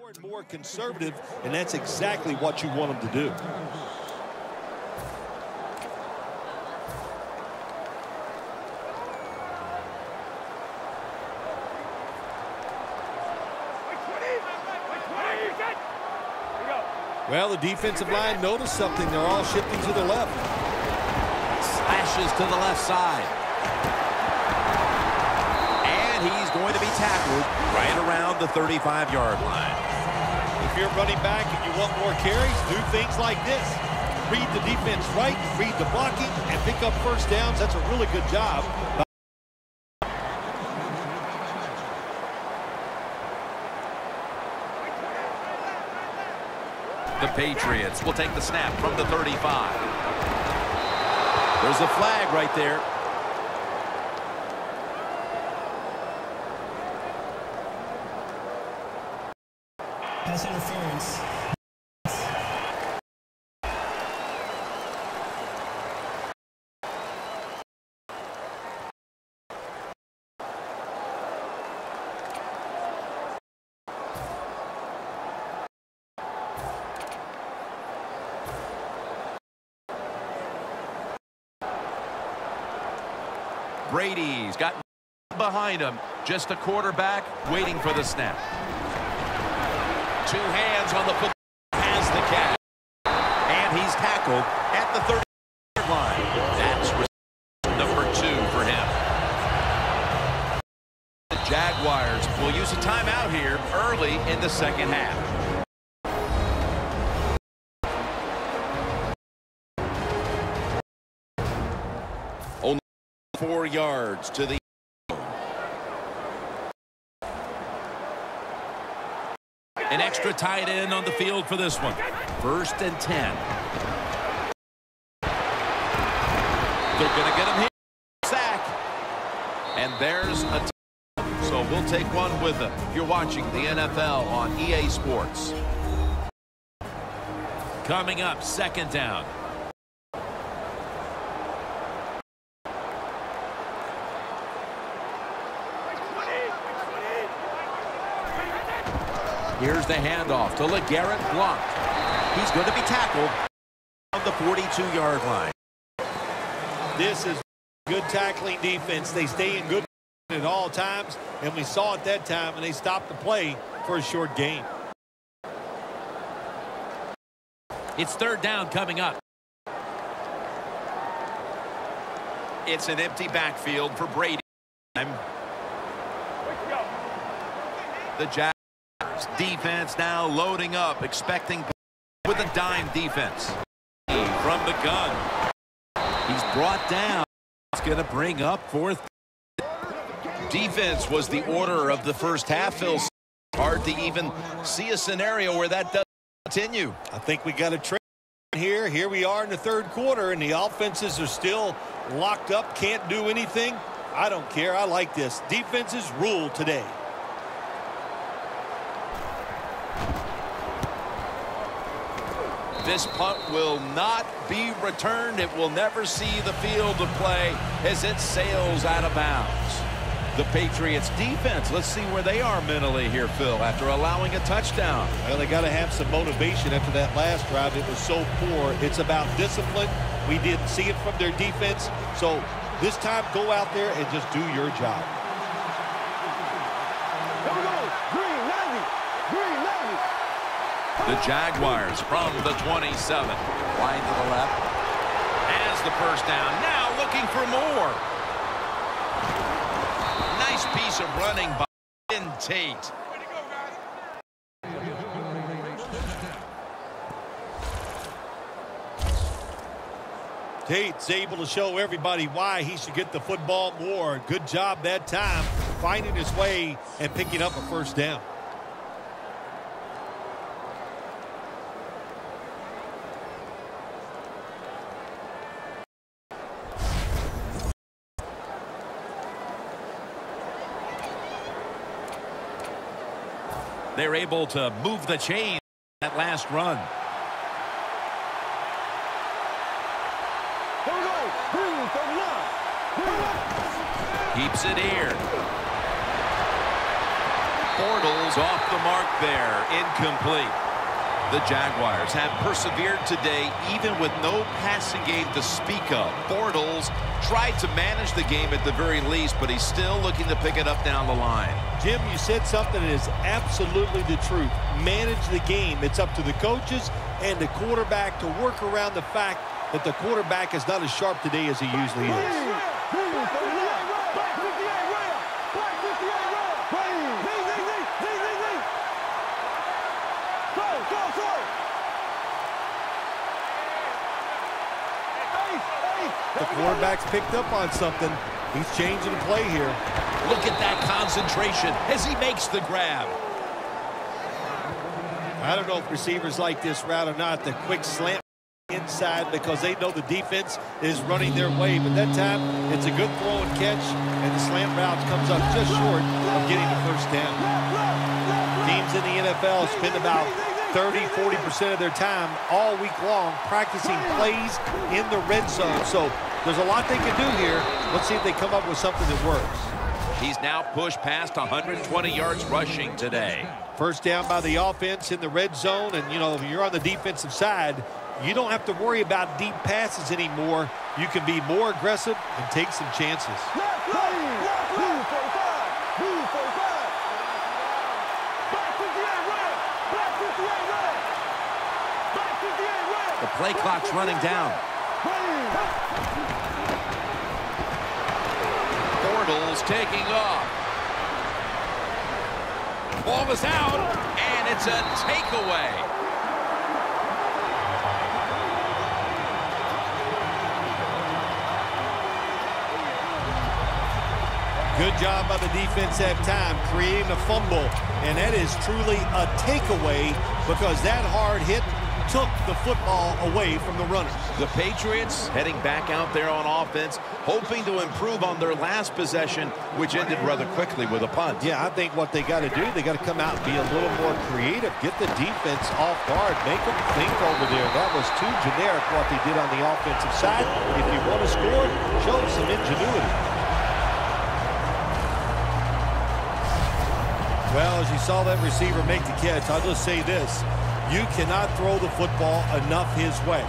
more and more conservative, and that's exactly what you want them to do. Well, the defensive line noticed something. They're all shifting to the left. Slashes to the left side. And he's going to be tackled right around the 35-yard line. If you're running back and you want more carries, do things like this. Read the defense right, read the blocking, and pick up first downs. That's a really good job. The Patriots will take the snap from the 35. There's a flag right there. Pass interference. Brady's got behind him. Just a quarterback waiting for the snap. Two hands on the foot. Has the catch. And he's tackled at the 30-yard line. That's number 2 for him. The Jaguars will use a timeout here early in the second half. 4 yards to the an extra tight end on the field for this one. 1st and 10. They're going to get him here. Sack. And there's a so we'll take one with them. You're watching the NFL on EA Sports. Coming up, 2nd down. Here's the handoff to LeGarrette Blount. He's going to be tackled on the 42-yard line. This is good tackling defense. They stay in good at all times, and we saw it that time, and they stopped the play for a short gain. It's 3rd down coming up. It's an empty backfield for Brady. The Jags defense now loading up, expecting with a dime defense. From the gun. He's brought down. It's going to bring up 4th. Defense was the order of the first half, Phil. Hard to even see a scenario where that doesn't continue. I think we got a trade here. Here we are in the 3rd quarter, and the offenses are still locked up, can't do anything. I don't care. I like this. Defenses rule today. This punt will not be returned. It will never see the field of play as it sails out of bounds. The Patriots defense, let's see where they are mentally here, Phil, after allowing a touchdown. Well, they got to have some motivation after that last drive. It was so poor. It's about discipline. We didn't see it from their defense. So this time, go out there and just do your job. Here we go. Green, Navy. Green, Navy. The Jaguars from the 27. Wide to the left. Has the first down. Now looking for more. Nice piece of running by Tate. Tate's able to show everybody why he should get the football more. Good job that time, finding his way and picking up a first down. They're able to move the chain that last run. Here we go. Green, 39. Keeps it here. Bortles off the mark there. Incomplete. The Jaguars have persevered today even with no passing game to speak of. Bortles tried to manage the game at the very least, but he's still looking to pick it up down the line. Jim, you said something that is absolutely the truth. Manage the game. It's up to the coaches and the quarterback to work around the fact that the quarterback is not as sharp today as he usually is. The quarterback's picked up on something. He's changing the play here. Look at that concentration as he makes the grab. I don't know if receivers like this route or not. The quick slant inside because they know the defense is running their way. But that time, it's a good throw and catch, and the slant route comes up just short of getting the first down. Teams in the NFL spend about 30–40% of their time all week long practicing plays in the red zone. So there's a lot they can do here. Let's see if they come up with something that works. He's now pushed past 120 yards rushing today. First down by the offense in the red zone. And, you know, if you're on the defensive side, you don't have to worry about deep passes anymore. You can be more aggressive and take some chances. The play clock's running down. Bortles taking off. Ball is out, and it's a takeaway. Good job by the defense at time, creating a fumble. And that is truly a takeaway because that hard hit took the football away from the runners. The Patriots heading back out there on offense, hoping to improve on their last possession, which ended rather quickly with a punt. Yeah, I think what they got to do, they got to come out and be a little more creative. Get the defense off guard. Make them think over there. That was too generic what they did on the offensive side. If you want to score, show some ingenuity. Well, as you saw that receiver make the catch, I'll just say this. You cannot throw the football enough his way.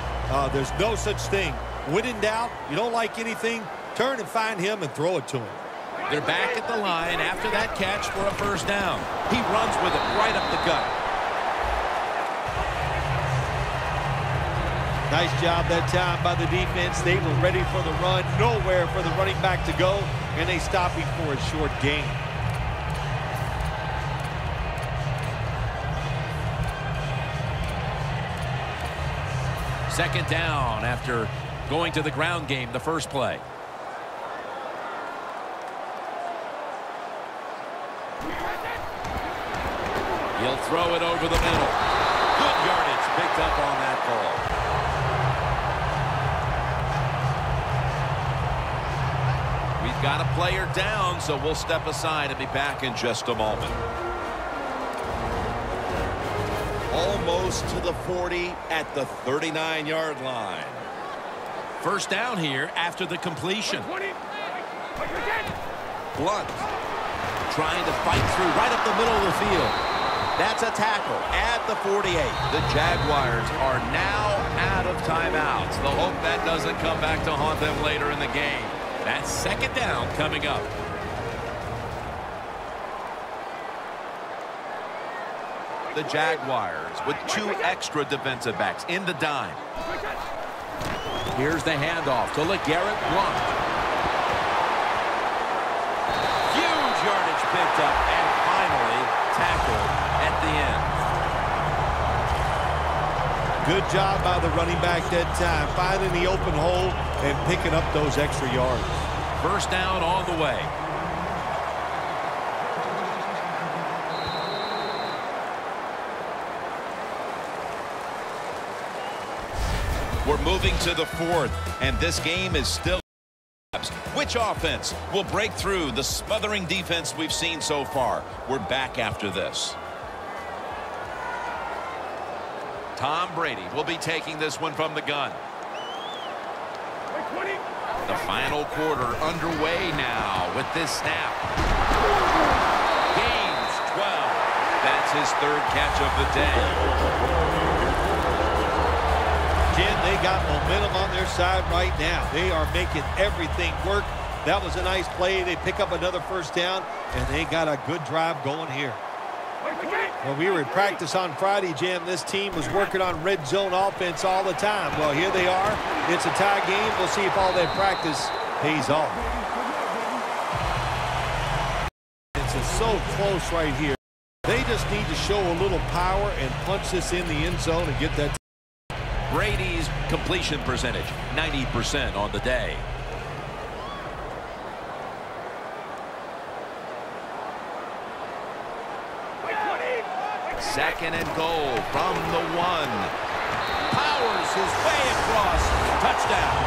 There's no such thing. When in doubt, you don't like anything, turn and find him and throw it to him. They're back at the line after that catch for a first down. He runs with it right up the gut. Nice job that time by the defense. They were ready for the run. Nowhere for the running back to go, and they stopped him for a short gain. Second down after going to the ground game the first play. He'll throw it over the middle. Good yardage picked up on that ball. We've got a player down, so we'll step aside and be back in just a moment. Almost to the 40 at the 39-yard line. First down here after the completion. Blunt trying to fight through right up the middle of the field. That's a tackle at the 48. The Jaguars are now out of timeouts. They'll hope that doesn't come back to haunt them later in the game. That's second down coming up. The Jaguars with two extra defensive backs in the dime. Here's the handoff to LeGarrette Blount. Huge yardage picked up and finally tackled at the end. Good job by the running back that time, finding the open hole and picking up those extra yards. First down on the way. We're moving to the fourth, and this game is still. Which offense will break through the smothering defense we've seen so far? We're back after this. Tom Brady will be taking this one from the gun. The final quarter underway now with this snap. Gains 12. That's his third catch of the day. Jim, they got momentum on their side right now. They are making everything work. That was a nice play. They pick up another first down, and they got a good drive going here. Well, we were at practice on Friday, Jim. This team was working on red zone offense all the time. Well, here they are. It's a tie game. We'll see if all that practice pays off. It's so close right here. They just need to show a little power and punch this in the end zone and get that. Brady's completion percentage, 90% on the day. Second and goal from the 1. Powers his way across. Touchdown.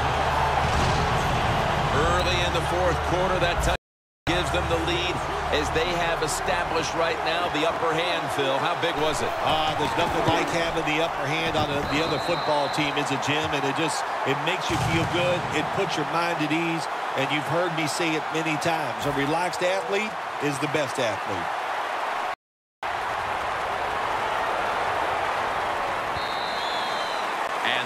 Early in the fourth quarter, that touchdown gives them the lead as they have established right now the upper hand, Phil. How big was it? There's nothing like having the upper hand on the other football team, is it, Jim? And it makes you feel good. It puts your mind at ease. And you've heard me say it many times. A relaxed athlete is the best athlete.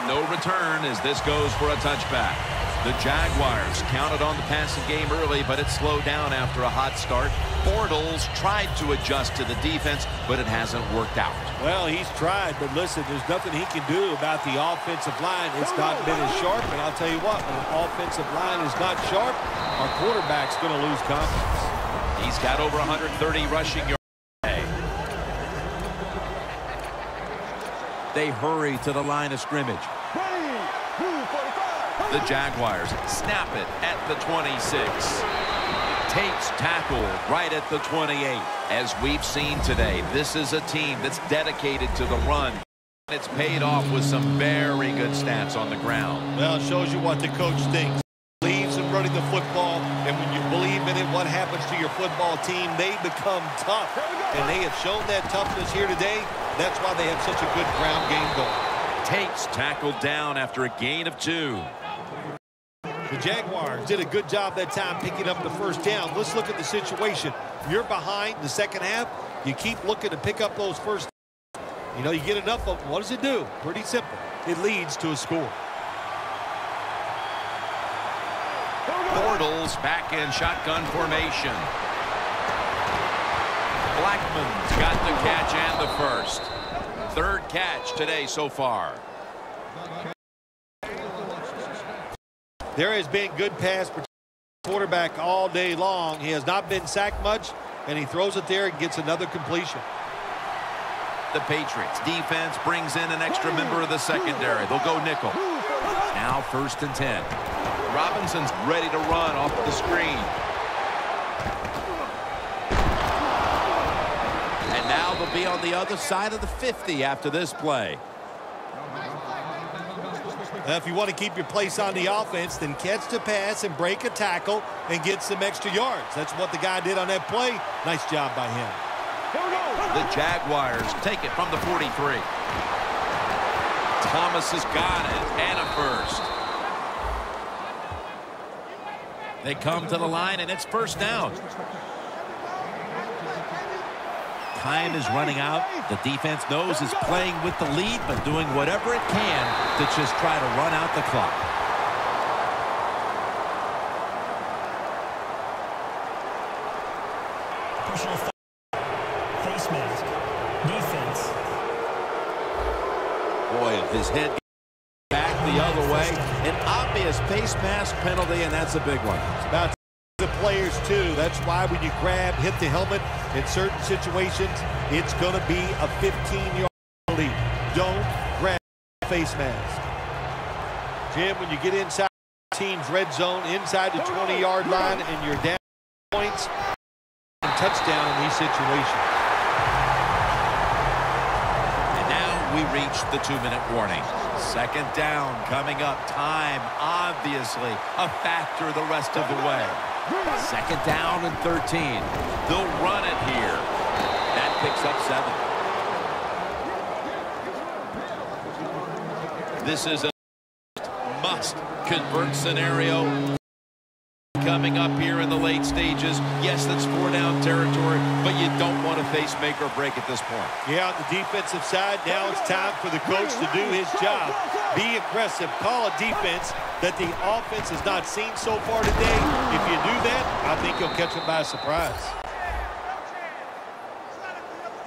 No return as this goes for a touchback. The Jaguars counted on the passing game early, but it slowed down after a hot start. Bortles tried to adjust to the defense, but it hasn't worked out. Well, he's tried, but listen, there's nothing he can do about the offensive line. It's not been as sharp, and I'll tell you what, when an offensive line is not sharp, our quarterback's going to lose confidence. He's got over 130 rushing yards. They hurry to the line of scrimmage. The Jaguars snap it at the 26. Tate's tackled right at the 28. As we've seen today, this is a team that's dedicated to the run. It's paid off with some very good stats on the ground. Well, it shows you what the coach thinks. Believes in running the football, and when you believe in it, what happens to your football team? They become tough, and they have shown that toughness here today. That's why they have such a good ground game going. Tate's tackled down after a gain of 2. The Jaguars did a good job that time picking up the first down. Let's look at the situation. You're behind the second half. You keep looking to pick up those first. You know, you get enough of them. What does it do? Pretty simple. It leads to a score. Bortles back in shotgun formation. Blackman's got the catch and the first. Third catch today so far. There has been good pass protection quarterback all day long. He has not been sacked much, and he throws it there and gets another completion. The Patriots defense brings in an extra member of the secondary. They'll go nickel. Now 1st and 10. Robinson's ready to run off the screen. And now they'll be on the other side of the 50 after this play. If you want to keep your place on the offense, then catch the pass and break a tackle and get some extra yards. That's what the guy did on that play. Nice job by him. The Jaguars take it from the 43. Thomas has got it, and a first. They come to the line, and it's first down. Time is running out. The defense knows is playing with the lead, but doing whatever it can to just try to run out the clock. Personal face mask. Defense. Boy, his head back the other way. An obvious face mask penalty, and that's a big one. It's about the players, too. That's why when you grab, hit the helmet, in certain situations, it's going to be a 15-yard penalty. Don't grab the face mask. Jim, when you get inside the team's red zone, inside the 20-yard line, and you're down points, and touchdown in these situations. And now we reach the 2-minute warning. Second down coming up. Time, obviously, a factor the rest of the way. Second down and 13. They'll run it here. That picks up 7. This is a must-convert scenario. coming up here in the late stages. Yes, that's 4-down territory, but you don't want to face make or break at this point. Yeah, on the defensive side, now it's time for the coach to do his job. Be aggressive. Call a defense that the offense has not seen so far today. If you do that, I think you'll catch them by surprise.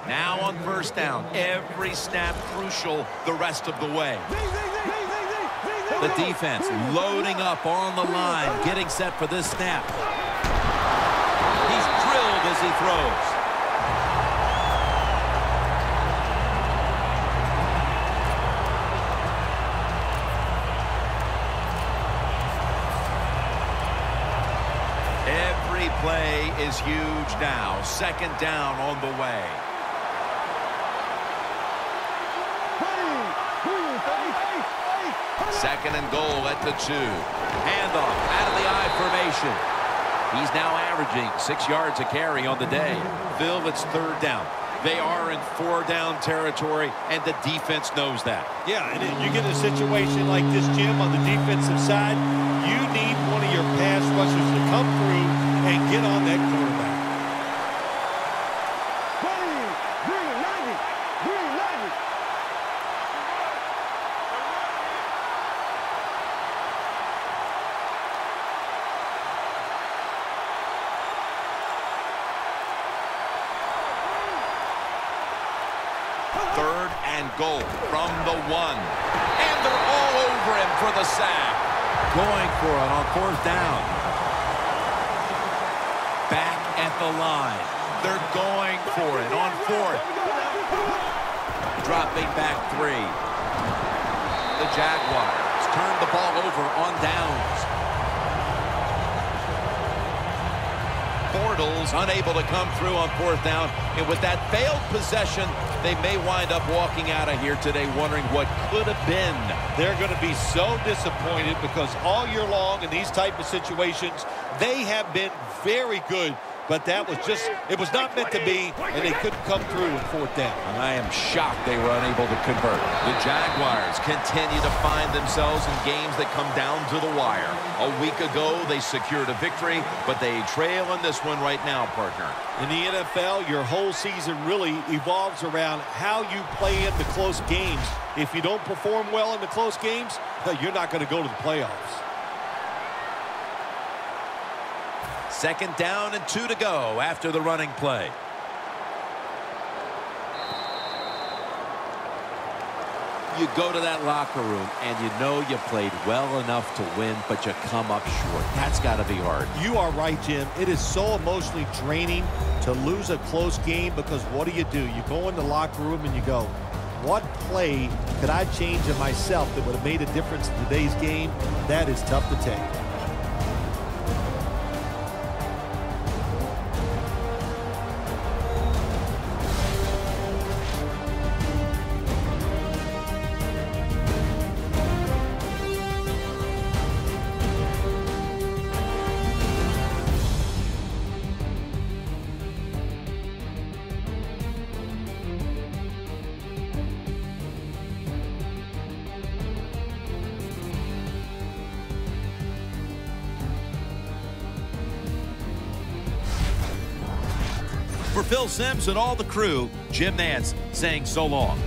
Now on first down, every snap crucial the rest of the way. The defense loading up on the line, getting set for this snap. He's drilled as he throws. Every play is huge now. Second down on the way. Second and goal at the 2. Handoff out of the I formation. He's now averaging 6 yards a carry on the day. Phil, it's third down. They are in 4-down territory, and the defense knows that. Yeah, and you get a situation like this, Jim, on the defensive side, you need one of your pass rushers to come through and get on that quarterback. Third and goal from the 1. And they're all over him for the sack. Going for it on fourth down. Back at the line. They're going for it on fourth. Dropping back 3. The Jaguars turn the ball over on downs. Bortles unable to come through on fourth down, and with that failed possession, they may wind up walking out of here today wondering what could have been. They're going to be so disappointed because all year long in these type of situations, they have been very good, but that was just, it was not meant to be, and they couldn't come through in fourth down. And I am shocked they were unable to convert. The Jaguars continue to find themselves in games that come down to the wire. A week ago, they secured a victory, but they trail in this one right now, partner. In the NFL, your whole season really evolves around how you play in the close games. If you don't perform well in the close games, you're not going to go to the playoffs. Second down and 2 to go after the running play. You go to that locker room and you know you played well enough to win, but you come up short. That's got to be hard. You are right, Jim. It is so emotionally draining to lose a close game because what do? You go in the locker room and you go, what play could I change in myself that would have made a difference in today's game? That is tough to take. For Phil Simms and all the crew, Jim Nantz saying so long.